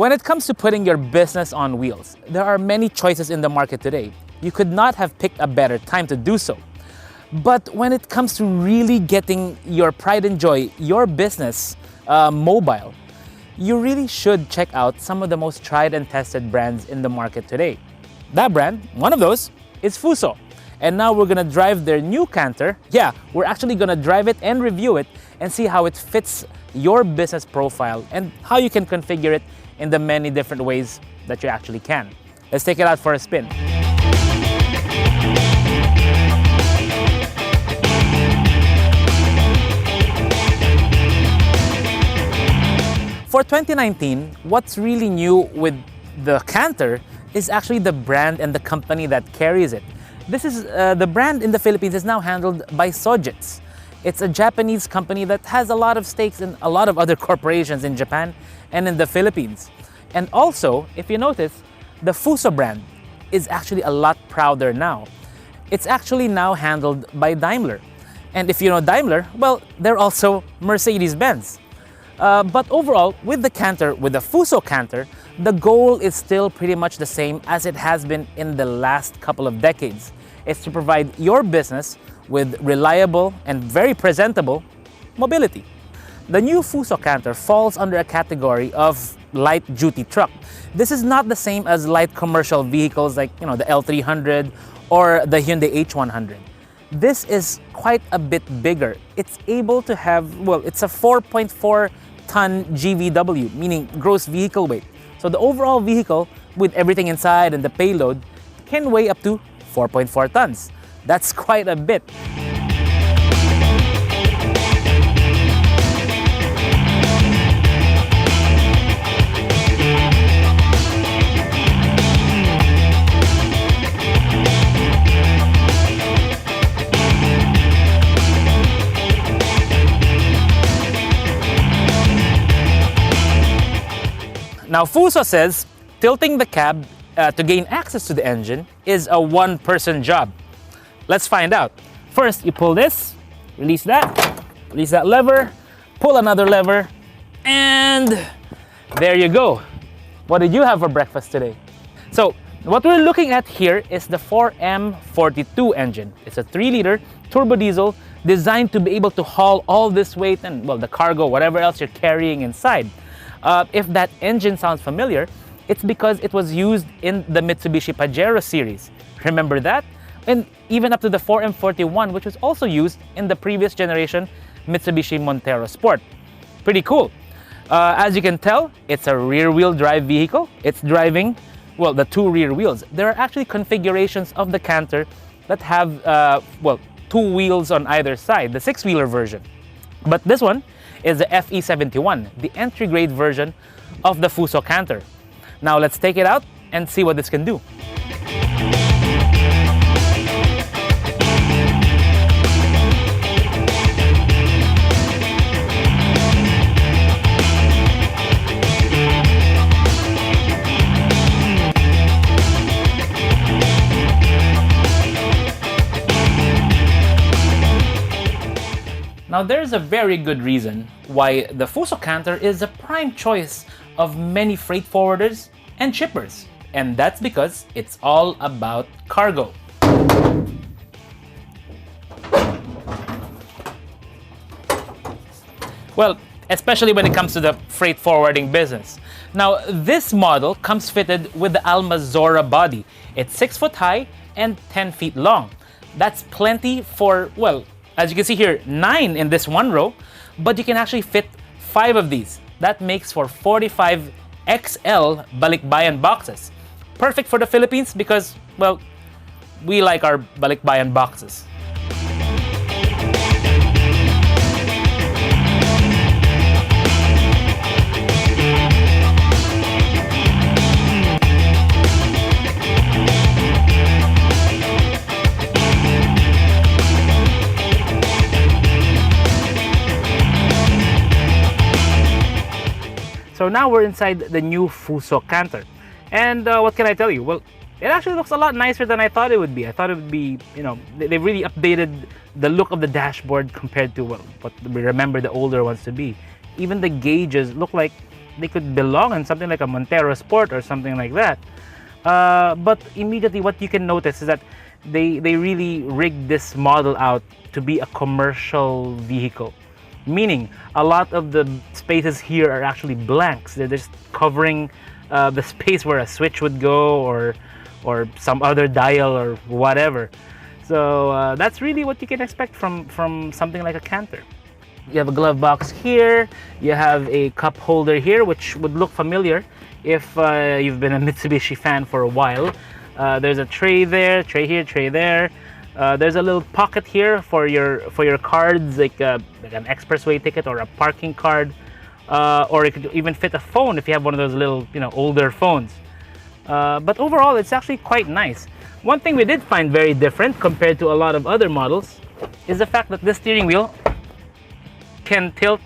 When it comes to putting your business on wheels, there are many choices in the market today. You could not have picked a better time to do so. But when it comes to really getting your pride and joy, your business mobile, you really should check out some of the most tried and tested brands in the market today. That brand, one of those, is Fuso. And now we're gonna drive their new Canter. Yeah, we're actually gonna drive it and review it and see how it fits your business profile and how you can configure it in the many different ways that you actually can. Let's take it out for a spin. For 2019, what's really new with the Canter is actually the brand and the company that carries it. This is the brand in the Philippines is now handled by Sojitz. It's a Japanese company that has a lot of stakes in a lot of other corporations in Japan and in the Philippines. And also, if you notice, the Fuso brand is actually a lot prouder now. It's actually now handled by Daimler. And if you know Daimler, well, they're also Mercedes-Benz. But overall, with the Canter, with the Fuso Canter, the goal is still pretty much the same as it has been in the last couple of decades. It's to provide your business with reliable and very presentable mobility. The new Fuso Canter falls under a category of light-duty truck. This is not the same as light commercial vehicles like, the L300 or the Hyundai H100. This is quite a bit bigger. It's able to have, it's a 4.4-ton GVW, meaning gross vehicle weight. So the overall vehicle, with everything inside and the payload, can weigh up to 4.4 tons. That's quite a bit. Now, Fuso says tilting the cab to gain access to the engine is a one-person job. Let's find out. First, you pull this, release that lever, pull another lever, and there you go. What did you have for breakfast today? So, what we're looking at here is the 4M42 engine. It's a 3-liter turbo diesel designed to be able to haul all this weight and, the cargo, whatever else you're carrying inside. If that engine sounds familiar, it's because it was used in the Mitsubishi Pajero series. Remember that? And even up to the 4M41, which was also used in the previous generation Mitsubishi Montero Sport. Pretty cool. As you can tell, it's a rear-wheel drive vehicle. It's driving, the two rear wheels. There are actually configurations of the Canter that have, 2 wheels on either side, the 6-wheeler version. But this one is the FE71, the entry-grade version of the Fuso Canter. Now let's take it out and see what this can do. Now, there's a very good reason why the Fuso Canter is a prime choice of many freight forwarders and shippers, and that's because it's all about cargo. Well, especially when it comes to the freight forwarding business. Now, this model comes fitted with the Almazora body. It's 6 foot high and 10 feet long. That's plenty for, as you can see here, 9 in this one row, but you can actually fit 5 of these. That makes for 45 XL balikbayan boxes. Perfect for the Philippines because, we like our balikbayan boxes. So now we're inside the new Fuso Canter. And what can I tell you? Well, it actually looks a lot nicer than I thought it would be. I thought it would be, they really updated the look of the dashboard compared to what we remember the older ones to be. Even the gauges look like they could belong in something like a Montero Sport or something like that. But immediately what you can notice is that they really rigged this model out to be a commercial vehicle. Meaning, a lot of the spaces here are actually blanks. They're just covering the space where a switch would go, or some other dial or whatever. So that's really what you can expect from something like a Canter. You have a glove box here. You have a cup holder here, which would look familiar if you've been a Mitsubishi fan for a while. There's a tray there, tray here, tray there. There's a little pocket here for your cards, like an expressway ticket or a parking card, or it could even fit a phone if you have one of those little, older phones. But overall, it's actually quite nice. One thing we did find very different compared to a lot of other models is the fact that this steering wheel can tilt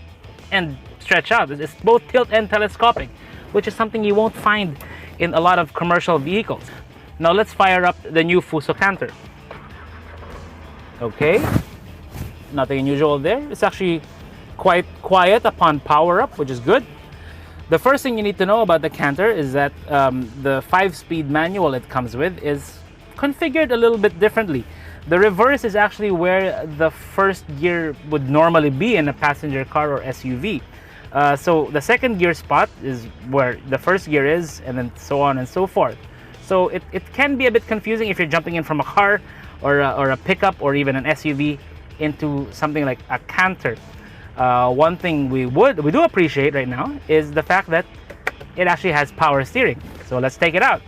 and stretch out. It's both tilt and telescopic, which is something you won't find in a lot of commercial vehicles. Now let's fire up the new Fuso Canter. Okay, nothing unusual there. It's actually quite quiet upon power up, which is good. The first thing you need to know about the Canter is that the 5-speed manual it comes with is configured a little bit differently. The reverse is actually where the first gear would normally be in a passenger car or SUV. So the second gear spot is where the first gear is, and then so on and so forth. So it can be a bit confusing if you're jumping in from a car or a pickup or even an SUV into something like a Canter. One thing we do appreciate right now is the fact that it actually has power steering. So let's take it out.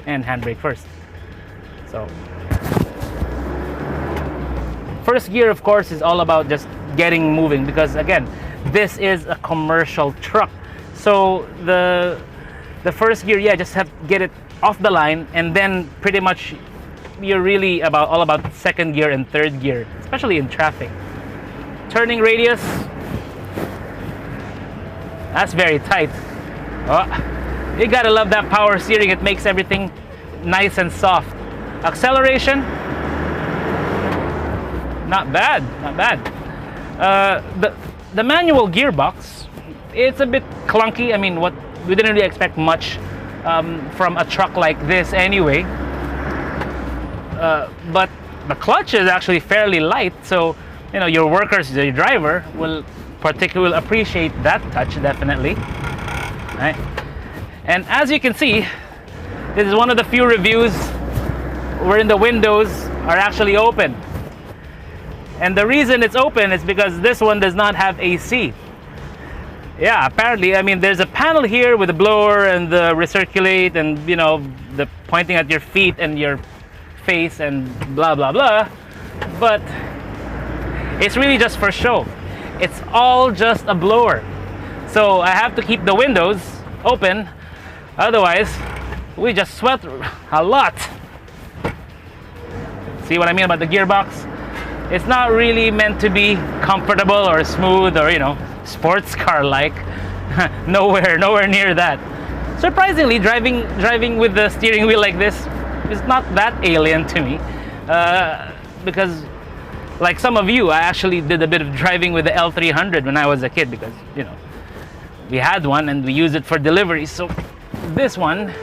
And handbrake first. So first gear, of course, is all about just getting moving, because again, this is a commercial truck. So the first gear, just have to get it off the line, and then pretty much you're really all about second gear and third gear, especially in traffic. Turning radius, that's very tight. You gotta love that power steering. It makes everything nice and soft. Acceleration, not bad, not bad. The manual gearbox, it's a bit clunky. I mean, we didn't really expect much from a truck like this anyway. But the clutch is actually fairly light, so your workers, your driver will appreciate that touch, definitely. Right? And as you can see, this is one of the few reviews wherein the windows are actually open. And the reason it's open is because this one does not have AC. Yeah, apparently, I mean, there's a panel here with the blower and the recirculate and, the pointing at your feet and your face and blah, blah, blah. But it's really just for show. It's all just a blower. So I have to keep the windows open. Otherwise, we just sweat a lot. See what I mean about the gearbox? It's not really meant to be comfortable or smooth or, sports car-like. nowhere near that. Surprisingly, driving with the steering wheel like this is not that alien to me. Because, like some of you, I actually did a bit of driving with the L300 when I was a kid because, we had one and we used it for delivery. So this one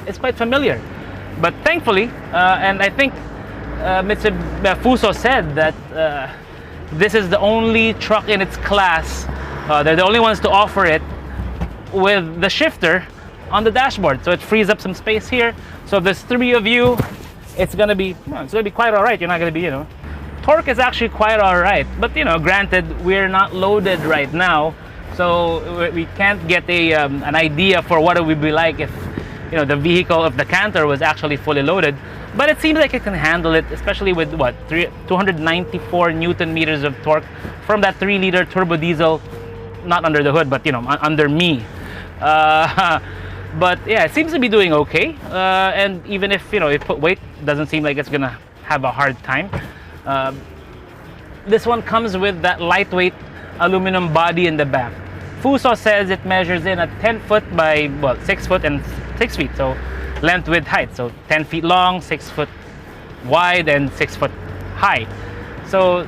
is quite familiar, but thankfully, and I think Fuso said that this is the only truck in its class. They're the only ones to offer it with the shifter on the dashboard, so it frees up some space here. So if there's 3 of you, it's gonna be quite all right. You're not gonna be, torque is actually quite all right, but granted, we're not loaded right now. So we can't get an idea for what it would be like if the vehicle of the Canter was actually fully loaded. But it seems like it can handle it, especially with 294 Newton meters of torque from that 3-liter turbo diesel not under the hood, but under me. But yeah, it seems to be doing okay. And even if if put weight, doesn't seem like it's gonna have a hard time. This one comes with that lightweight aluminum body in the back. Fuso says it measures in at 10 foot by 6 foot and 6 feet, so length, width, height. So 10 feet long, 6 foot wide, and 6 foot high. So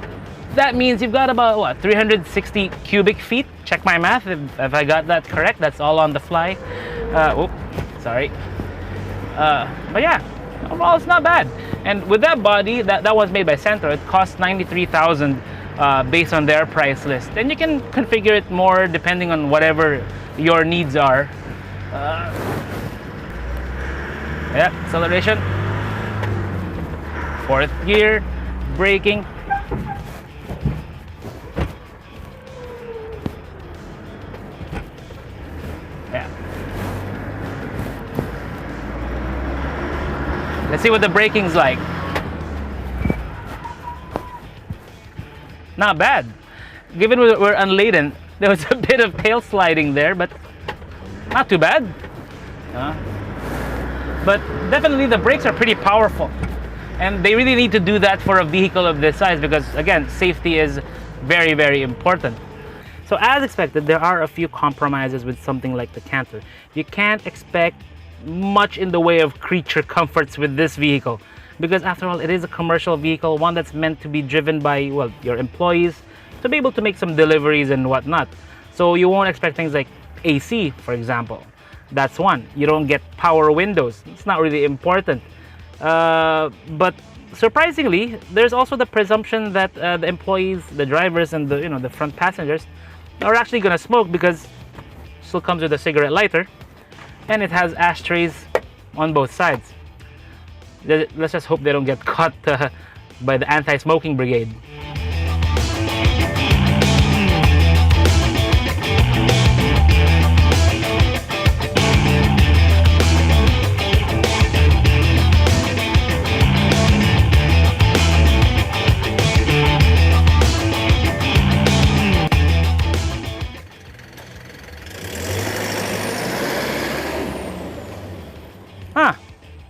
that means you've got about 360 cubic feet. Check my math if I got that correct. That's all on the fly. Sorry. But yeah, overall it's not bad. And with that body, that was made by Centro. It costs $93,000 based on their price list. And you can configure it more depending on whatever your needs are. Yeah, acceleration, 4th gear, braking. Yeah. Let's see what the braking's like. Not bad. Given we're unladen, there was a bit of tail sliding there, but not too bad. But definitely the brakes are pretty powerful. And they really need to do that for a vehicle of this size because, again, safety is very, very important. So as expected, there are a few compromises with something like the Canter. You can't expect much in the way of creature comforts with this vehicle because, after all, it is a commercial vehicle, one that's meant to be driven by, your employees to be able to make some deliveries and whatnot. So you won't expect things like AC, for example. That's one. You don't get power windows. It's not really important. But surprisingly, there's also the presumption that the employees, the drivers, and the front passengers are actually going to smoke because it still comes with a cigarette lighter, and it has ashtrays on both sides. Let's just hope they don't get caught by the anti-smoking brigade.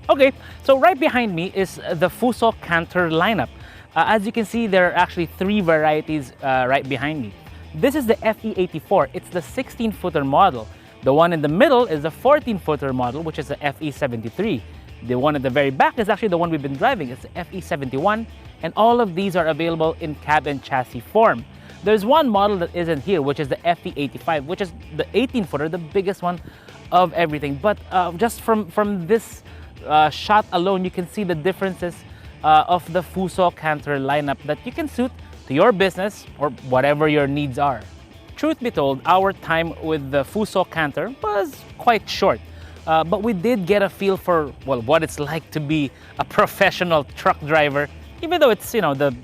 Okay, so right behind me is the Fuso Canter lineup. As you can see, there are actually 3 varieties right behind me. This is the FE84. It's the 16-footer model. The one in the middle is the 14-footer model, which is the FE73. The one at the very back is actually the one we've been driving. It's the FE71, and all of these are available in cab and chassis form. There's one model that isn't here, which is the FE85, which is the 18-footer, the biggest one of everything. But just from this shot alone, you can see the differences of the Fuso Canter lineup that you can suit to your business or whatever your needs are. Truth be told, our time with the Fuso Canter was quite short, but we did get a feel for what it's like to be a professional truck driver, even though it's the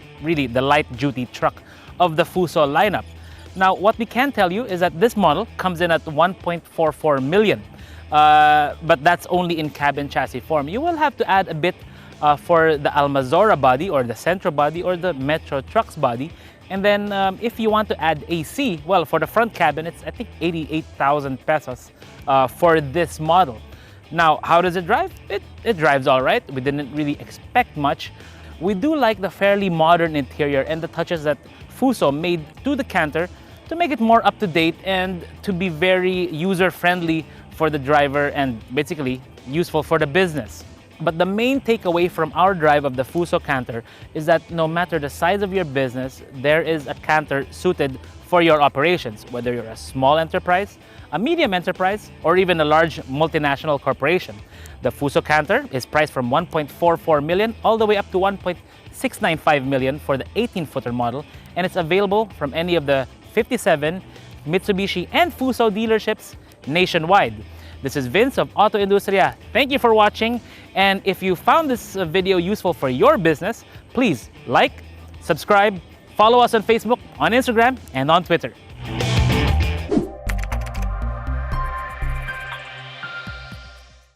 light duty truck of the Fuso lineup. Now, what we can tell you is that this model comes in at 1.44 million. But that's only in cab and chassis form. You will have to add a bit for the Almazora body or the Centro body or the Metro Trucks body. And then if you want to add AC, for the front cabin, it's I think 88,000 pesos for this model. Now, how does it drive? It drives all right. We didn't really expect much. We do like the fairly modern interior and the touches that Fuso made to the Canter to make it more up-to-date and to be very user-friendly for the driver and basically useful for the business. But the main takeaway from our drive of the Fuso Canter is that no matter the size of your business, there is a Canter suited for your operations, whether you're a small enterprise, a medium enterprise, or even a large multinational corporation. The Fuso Canter is priced from 1.44 million all the way up to 1.695 million for the 18-footer model, and it's available from any of the 57 Mitsubishi and Fuso dealerships nationwide. This is Vince of Auto Industria. Thank you for watching, and if you found this video useful for your business, please like, subscribe, follow us on Facebook, on Instagram, and on Twitter.